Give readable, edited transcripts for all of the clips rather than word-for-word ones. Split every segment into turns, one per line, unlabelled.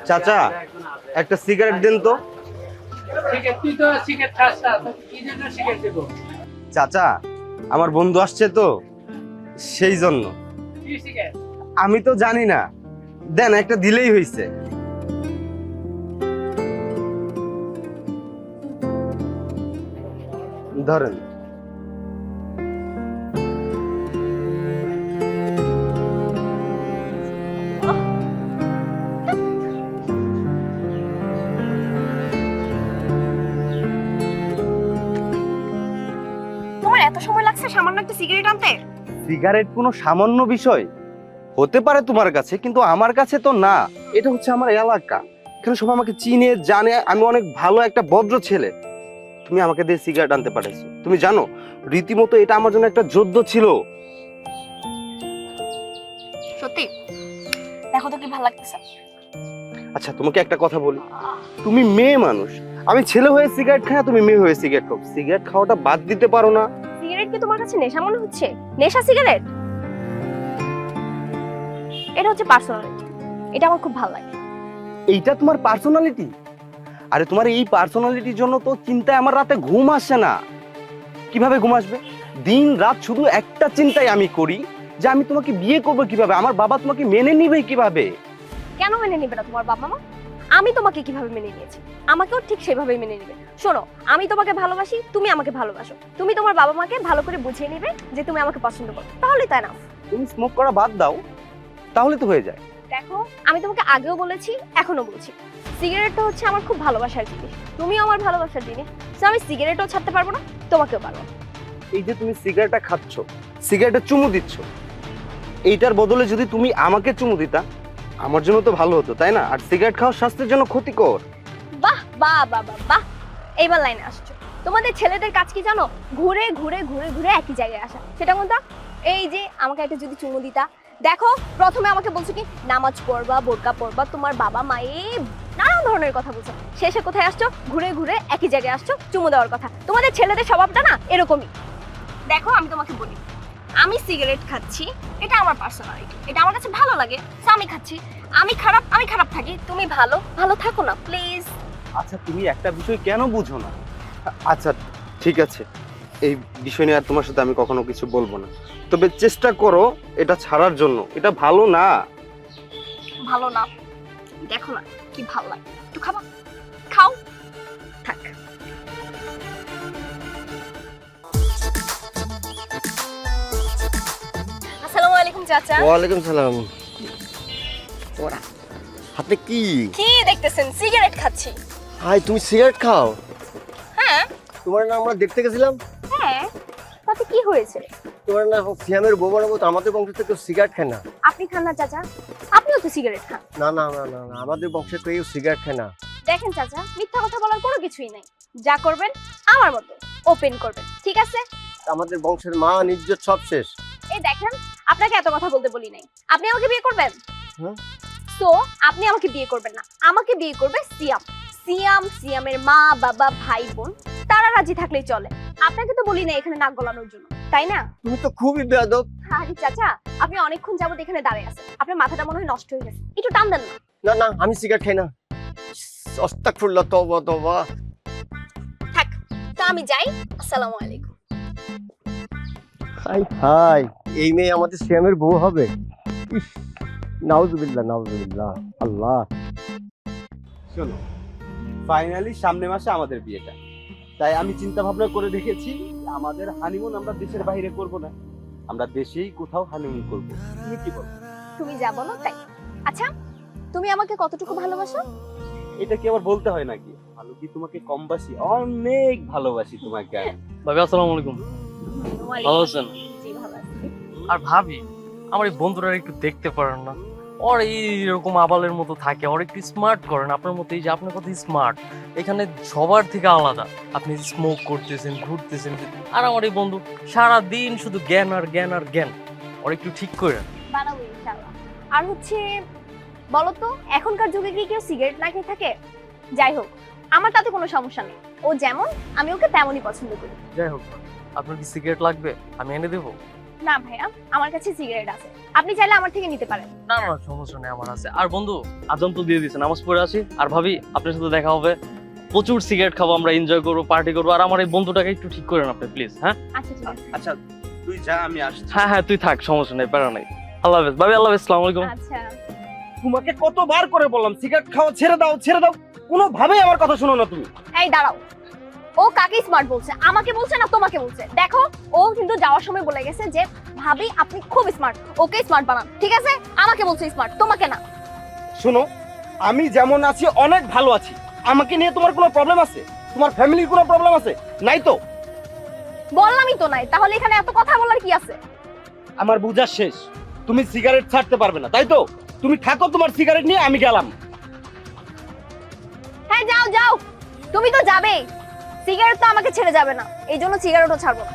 চাচা একটা সিগারেট দেন তো। চাচা আমার বন্ধু আসছে তো সেই জন্য। আমি তো জানি না, দেন একটা দিলেই হইছে। ধরেন।
তোমার এত সময় লাগছে সামান্য একটা সিগারেট আনতে?
সিগারেট কোনো সামান্য বিষয় হতে পারে তোমার কাছে, কিন্তু আমার কাছে তো না। এটা হচ্ছে আমার এলাকা, এখানে সবাই আমাকে চিনে জানে, আমি অনেক ভালো একটা ভদ্র ছেলে। তুমি আমাকে দিয়ে সিগারেট আনতে পাঠাইছো, তুমি জানো রীতিমতো এটা আমার জন্য একটা যুদ্ধ ছিল।
সত্যি? দেখো তো কি ভালো লাগতেছে।
আচ্ছা তোমাকে একটা কথা বলি, তুমি মেয়ে মানুষ, আমি ছেলে হয়ে সিগারেট খাই, তুমি মেয়ে হয়ে সিগারেট খাও, সিগারেট খাওয়াটা বাদ দিতে পারো না?
সিগারেট কি তোমার কাছে নেশা মনে হচ্ছে? নেশা সিগারেট? এটা হচ্ছে পার্সোনালিটি, এটা আমার খুব ভালো লাগে।
এইটা তোমার পার্সোনালিটি? আরে তোমার এই পার্সোনালিটির জন্য তো চিন্তায় আমার রাতে ঘুম আসে না। কিভাবে ঘুম আসবে? দিন রাত শুধু একটা চিন্তাই আমি করি যে আমি তোমাকে বিয়ে করবো কিভাবে, আমার বাবা তোমাকে মেনে নিবে কিভাবে।
কেন মেনে নিবে না তোমার বাবা মা? আমি তোমাকে কিভাবে মেনে নিয়েছি, আমাকেও ঠিক সেভাবেই মেনে নিবে। শোনো, আমি তোমাকে ভালোবাসি, তুমি আমাকে ভালোবাসো, তুমি তোমার বাবা মাকে ভালো করে বুঝিয়ে নিবে যে তুমি আমাকে পছন্দ করো, তাহলে তাই না?
তুমি স্মোক করা বাদ দাও, তাহলে তো হয়ে যায়।
দেখো, আমি তোমাকে আগেও বলেছি, এখনো বলছি, সিগারেটটা হচ্ছে আমার খুব ভালোবাসার জিনিস, তুমিও আমার ভালোবাসার জিনিস। তো আমি সিগারেটও ছাড়তে পারবো না, তোমাকেও পারবো না।
এই যে তুমি সিগারেটটা খাচ্ছ, সিগারেটে চুমু দিচ্ছ, এইটার বদলে যদি তুমি আমাকে চুমু দিতা আমার জন্য তো ভালো হতো, তাই না? আর সিগারেট খাওয়া স্বাস্থ্যের জন্য ক্ষতিকর।
বাহ বাহ বাহ বাহ বাহ, এইবার লাইনে আসছো। তোমাদের ছেলেদের কাজ কি জানো? ঘুরে ঘুরে ঘুরে ঘুরে একই জায়গায় আসা। সেটা কোনটা? এই যে আমাকে একটা যদি চুমু দিতা। দেখো, প্রথমে আমাকে বলছো কি নামাজ পড়বা, বোরকা পড়বা, তোমার বাবা মায়ে নানা ধরনের কথা বলছো, শেষে কোথায় আসছো? ঘুরে ঘুরে একই জায়গায় আসছো চুমু দেওয়ার কথা। তোমাদের ছেলেদের স্বভাবটা না এরকমই। দেখো, আমি তোমাকে বলি, আমি সিগারেট খাচ্ছি, এটা আমার পার্সোনালিটি, এটা আমার কাছে ভালো লাগে, তো আমি খাচ্ছি। আমি খারাপ থাকি, তুমি ভালো থাকো না প্লিজ।
আচ্ছা তুমি একটা বিষয় কেন বুঝো না? আচ্ছা ঠিক আছে, এই বিষয় নিয়ে আর তোমার সাথে আমি কখনো কিছু বলবো না, তবে চেষ্টা করো এটা ছাড়ার জন্য। এটা ভালো না।
ভালো না? দেখো না কি ভালো লাগে, একটু খাবা, খাও, থাক। আসসালামু আলাইকুম চাচা।
ওয়ালাইকুম সালাম। আপনি কি
কি দেখতেছেন? সিগারেট খাচ্ছি।
হাই, তুমি সিগারেট খাও?
হ্যাঁ
তোমার না আমরা দেখতে গেছিলাম,
হ্যাঁ, তাতে কি হয়েছে?
তোমার না সিয়ামের বউ বানাবো, তো আমাদের বংশে তো কেউ সিগারেট খায় না।
আপনি খান না চাচা? আপনিও তো সিগারেট খান।
না না না না না, আমাদের বংশে কেউ সিগারেট খায় না।
দেখেন চাচা, মিথ্যা কথা বলার কোনো কিছুই নাই, যা করবেন আমার মতো ওপেন করবেন, ঠিক আছে?
আমাদের বংশের মান ইজ্জত সব শেষ।
এই দেখেন, আপনাকে এত কথা বলতে বলি নাই, আপনি আমাকে বিয়ে করবেন?
হ্যাঁ।
তো আপনি আমাকে বিয়ে করবেন না, আমাকে বিয়ে করবে সিয়াম। সিয়ামের মা বাবা ভাই বোন তারা রাজি থাকলেই চলে। আপনাকে তো বলি না এখানে নাক গলানোর জন্য, তাই না?
তুমি তো খুবই বেয়াদব।
আরে চাচা, আপনি অনেকক্ষণ যাবত এখানে দাঁড়িয়ে আছেন, আপনার মাথাটা মনে হয় নষ্ট হয়ে গেছে, একটু টান দেন না।
না না, আমি সিগারেট খাই না। আস্তাগফিরুল্লাহ, তওবা তওবা।
থাক, তো আমি যাই। আসসালামু আলাইকুম।
হাই হাই, এই মেয়ে আমাদের সিয়ামের বউ হবে? ইস, নাউজুবিল্লাহ নাউজুবিল্লাহ। আল্লাহ।
শোনো, ফাইনালি সামনে মাসে আমাদের বিয়েটা, তাই আমি চিন্তা ভাবনা করে রেখেছি আমাদের হানিমুন আমরা দেশের বাইরে করব না, আমরা দেশেই কোথাও হানিমুন করব। তুমি কি বলো?
তুমি যা বলো তাই। আচ্ছা, তুমি আমাকে কতটুকু ভালোবাসো?
এটা কি আবার বলতে হয় নাকি? ভালো কি তোমাকে কমবাসি? অনেক ভালোবাসি তোমাকে আমি।
ভাবি আসসালামু আলাইকুম। ভালো আছেন?
জি ভালো আছি।
আর ভাবি, আমার এই বন্ধুরা একটু দেখতে পারেন না? ওর এইরকম আবালের মতো থাকে, ওর একটু স্মার্ট করেন আপনার মতো। এই যে আপনার কথা স্মার্ট, এখানে সবার থেকে আলাদা। আপনি স্মোক করতেছেন, ঘুরতেছেন, আর আমার এই বন্ধু সারা দিন শুধু জ্ঞান আর জ্ঞান আর জ্ঞান। ওর একটু ঠিক করে।
বানাবো ইনশাআল্লাহ। আর হচ্ছে বলো তো, এখনকার যুগে কি কেউ সিগারেট না খেয়ে থাকে? যাই হোক, আমার তাতে কোনো সমস্যা নেই, ও যেমন আমি ওকে তেমনই পছন্দ করি।
যাই হোক, আপনার কি সিগারেট লাগবে? আমি এনে দেবো।
না ভাইয়া, আমার কাছে সিগারেট আছে, আপনি চাইলে আমার থেকে নিতে পারেন।
না না সমস্যা নেই, আমার আছে। আর বন্ধু আজান তো দিয়ে দিছে, নামাজ পড়ে আসি। আর ভাবি আপনার সাথে দেখা হবে, প্রচুর সিগারেট খাবো, আমরা এনজয় করবো, পার্টি করবো। আর আমার এই বন্ধুটাকে একটু ঠিক করেন আপনি প্লিজ। হ্যাঁ
আচ্ছা ঠিক আছে।
আচ্ছা তুই যা, আমি আসছি।
হ্যাঁ হ্যাঁ তুই থাক, সমস্যা নেই, প্যারা নাই। আল্লাহ হাফেজ ভাবি, আল্লাহ হাফেজ, আসসালামু আলাইকুম।
আচ্ছা
তোমাকে কতবার করে বললাম সিগারেট খাওয়া ছেড়ে দাও ছেড়ে দাও, কোনোভাবেই আমার কথা শোনো না তুমি।
এই দাঁড়াও, ও কাকে স্মার্ট বলছে, আমাকে বলছে না তোমাকে বলছে? দেখো ও কিন্তু যাওয়ার সময় বলে গেছে যে ভাবি আপনি খুব স্মার্ট, ওকে স্মার্ট বানান, ঠিক আছে? আমাকে বলছে স্মার্ট, তোমাকে না।
শোনো, আমি যেমন আছি অনেক ভালো আছি। আমাকে নিয়ে তোমার কোনো প্রবলেম আছে? তোমার ফ্যামিলির কোনো প্রবলেম আছে? নাই তো।
বললামই তো নাই, তাহলে এখানে এত কথা বলার কি আছে?
আমার বুঝা শেষ, তুমি সিগারেট ছাড়তে পারবে না, তাই তো? তুমি থাকো তোমার সিগারেট নিয়ে, আমি গেলাম।
হ্যাঁ যাও যাও, তুমি তো যাবেই, সিগারেট তো আমাকে ছেড়ে যাবে না, এই জন্য সিগারেটও ছাড়বো না।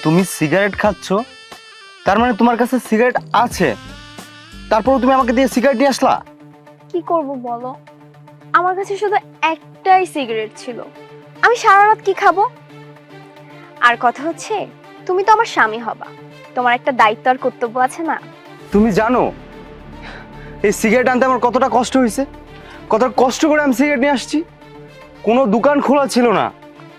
তুমি সিগারেট খাচ্ছ, তার মানে তোমার কাছে সিগারেট আছে, তারপর তুমি আমাকে দিয়ে সিগারেট নিয়ে আসলা?
কি করব বলো, আমার কাছে শুধু একটাই সিগারেট ছিল, আমি সারা রাত কি খাবো? আর কথা হচ্ছে তুমি তো আমার স্বামী হবা, তোমার একটা দায়িত্ব আর কর্তব্য আছে না?
তুমি জানো এই সিগারেট আনতে আমার কতটা কষ্ট হয়েছে? কতটা কষ্ট করে আমি সিগারেট নিয়ে আসছি। কোনো দোকান খোলা ছিল না,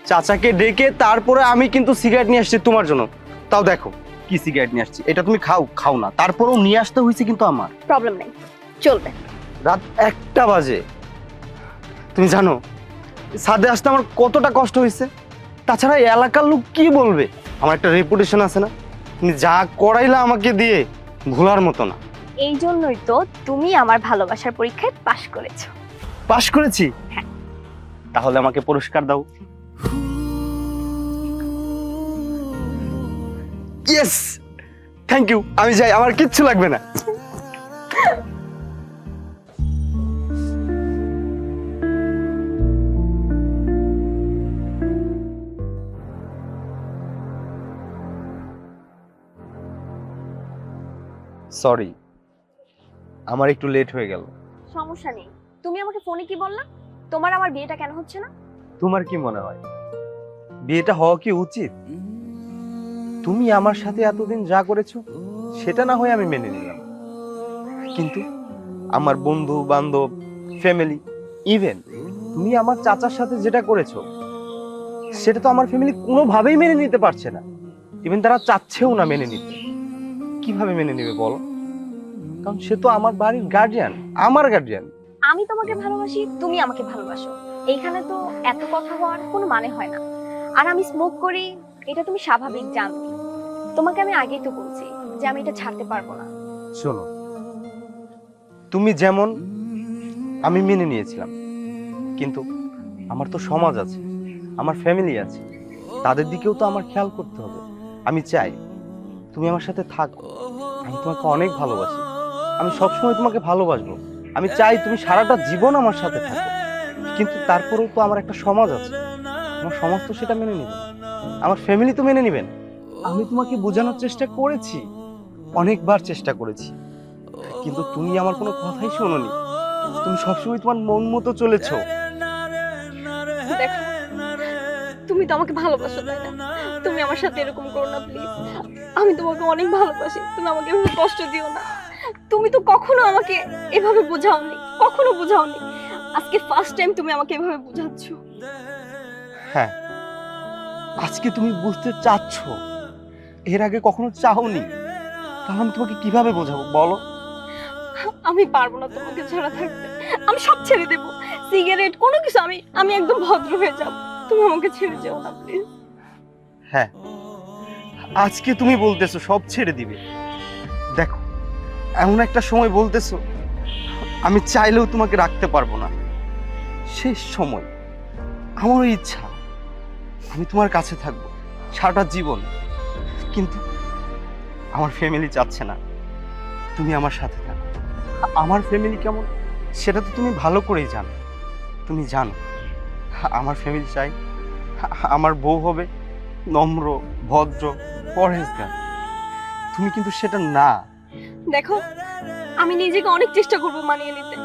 চাচাকে ডেকে তারপরে আমি কিন্তু সিগারেট নিয়ে আসছি তোমার জন্য। তাও দেখো কি সিগারেট নিয়ে আসছি, এটা তুমি খাও খাও না, তারপরেও নিয়ে আসতে হয়েছে কিন্তু আমার।
প্রবলেম নেই, চলবে।
রাত 1টা বাজে, তুমি জানো ছাদে আসতে আমার কতটা কষ্ট হয়েছে। তাছাড়া এই এলাকার লোক কি বলবে, আমার একটা রেপুটেশন আছে না? তুমি যা করাইলা আমাকে দিয়ে ভোলার মতো না।
এই জন্যই তো তুমি আমার ভালোবাসার পরীক্ষায় পাশ করেছো।
পাশ করেছি?
হ্যাঁ।
তাহলে আমাকে পুরস্কার দাও। Yes, thank you. আমি যাই, আমার কিচ্ছু লাগবে না। সরি, আমার একটু লেট হয়ে গেল।
সমস্যা নেই, তুমি আমাকে ফোনে কি বললা, তোমার আমার বিয়েটা কেন হচ্ছে না?
তোমার কি মনে হয় বিয়েটা হওয়া কি উচিত? তুমি আমার সাথে এতদিন যা করেছো সেটা না হয় আমি মেনে নিলাম, কিন্তু আমার বন্ধু বান্ধব, ফ্যামিলি, ইভেন তুমি আমার চাচার সাথে যেটা করেছো সেটা তো আমার ফ্যামিলি কোনোভাবেই মেনে নিতে পারছে না। ইভেন তারা চাচ্ছেও না মেনে নিতে। কিভাবে মেনে নেবে বলো? কারণ সে তো আমার বাড়ির গার্জিয়ান, আমার গার্জিয়ান।
আমি তোমাকে ভালোবাসি, তুমি আমাকে ভালোবাসো, এইখানে তো এত কথা হওয়ার কোনো মানে হয় না। আর আমি স্মোক করি, এটা তুমি স্বাভাবিক জানো। তোমাকে আমি আগেই তো বলছি যে আমি এটা ছাড়তে পারবো না।
শোনো, তুমি যেমন আমি মেনে নিয়েছিলাম, কিন্তু আমার তো সমাজ আছে, আমার ফ্যামিলি আছে, তাদের দিকেও তো আমার খেয়াল করতে হবে। আমি চাই তুমি আমার সাথে থাকো, আমি তোমাকে অনেক ভালোবাসি, আমি সবসময় তোমাকে ভালোবাসবো, আমি চাই তুমি সারাটা জীবন আমার সাথে থাকো। কিন্তু তারপরেও তো আমার একটা সমাজ আছে, আমার সমাজ তো সেটা মেনে নেবে, আমার ফ্যামিলি তো মেনে নেবেন। আমি তোমাকে বোঝানোর চেষ্টা করেছি, অনেকবার চেষ্টা করেছি, কিন্তু তুমি আমার কোনো কথাই শোনোনি। তুমি সবসময় তোমার মন মতো চলেছো।
দেখো, তুমি তো আমাকে ভালোবাসো তাই না? তুমি আমার সাথে এরকম করো না প্লিজ, আমি তোমাকে অনেক ভালোবাসি, তুমি আমাকে এভাবে কষ্ট দিও না। তুমি তো কখনো আমাকে এভাবে বোঝাওনি, কখনো বোঝাওনি, আজকে ফার্স্ট টাইম তুমি আমাকে এভাবে বোঝাচ্ছ।
হ্যাঁ, আজকে তুমি বুঝতে চাচ্ছ, এর আগে কখনো চাওনি, তাহলে আমি তোমাকে কিভাবে বোঝাবো বলো?
আমি পারবো না তোমাকে ছাড়া থাকতে, আমি সব ছেড়ে দেব, সিগারেট কোনো কিছু, আমি একদম ভদ্র হয়ে যাব, তুমি আমাকে ছেড়ে যেও না প্লিজ।
হ্যাঁ, আজকে তুমি বলতেছো সব ছেড়ে দিবে। দেখো, এমন একটা সময় বলতেছো আমি চাইলেও তোমাকে রাখতে পারবো না। শেষ সময়, আমারও ইচ্ছা আমি তোমার কাছে থাকবো সারাটা জীবন, কিন্তু আমার ফ্যামিলি চাচ্ছে না তুমি আমার সাথে থাকো। আমার ফ্যামিলি কেমন সেটা তো তুমি ভালো করেই জানো। তুমি জানো আমার ফ্যামিলি চাই আমার বউ হবে নম্র, ভদ্র, পরহেজগার। তুমি কিন্তু সেটা না।
দেখো, আমি নিজেকে অনেক চেষ্টা করব মানিয়ে নিতে।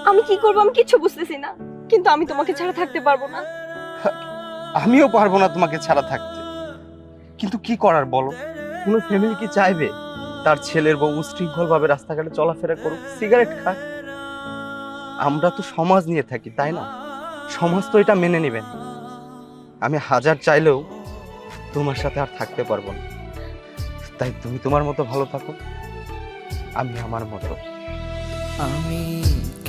আমি কি করব আমি কিচ্ছু বুঝতেছি না, কিন্তু আমি তোমাকে ছাড়া থাকতে পারবো না।
আমিও পারবো না তোমাকে ছাড়া থাকতে, কিন্তু কি করার বলো? কোনো ফ্যামিলি কি চাইবে তার ছেলের বউ উশৃঙ্খল ভাবে রাস্তাঘাটে চলাফেরা করুক, সিগারেট খাক? আমরা তো সমাজ নিয়ে থাকি, তাই না? সমাজ তো এটা মেনে নেবেন। আমি হাজার চাইলেও তোমার সাথে আর থাকতে পারবো না। তাই তুমি তোমার মতো ভালো থাকো, আমি আমার মতো।
আমি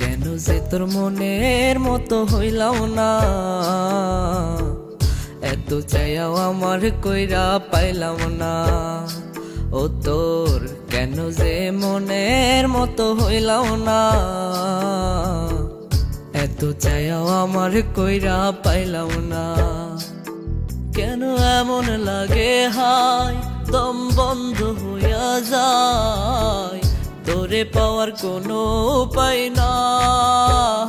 কেন যে তোর মনের মতো হইলাম না, এত চাইয়াও আমার কইরা পাইলাম না। ও তোর কেন যে মনের মতো হইলাম না, এত চাইয়াও আমার কইরা পাইলাম না। কেন এমন লাগে হায় দম বন্ধ হইয়া যায়, তোরে পাওয়ার কোনো উপায় নাই,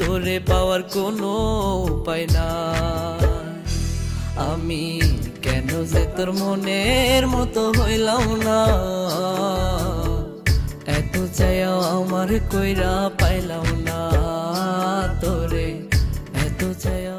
তোরে পাওয়ার কোনো উপায় নাই। আমি কেন যে তোর মনের মতো হইলাম না, এত চাইয়াও আমার কইরা পাইলাম না তোরে, এত চাইয়াও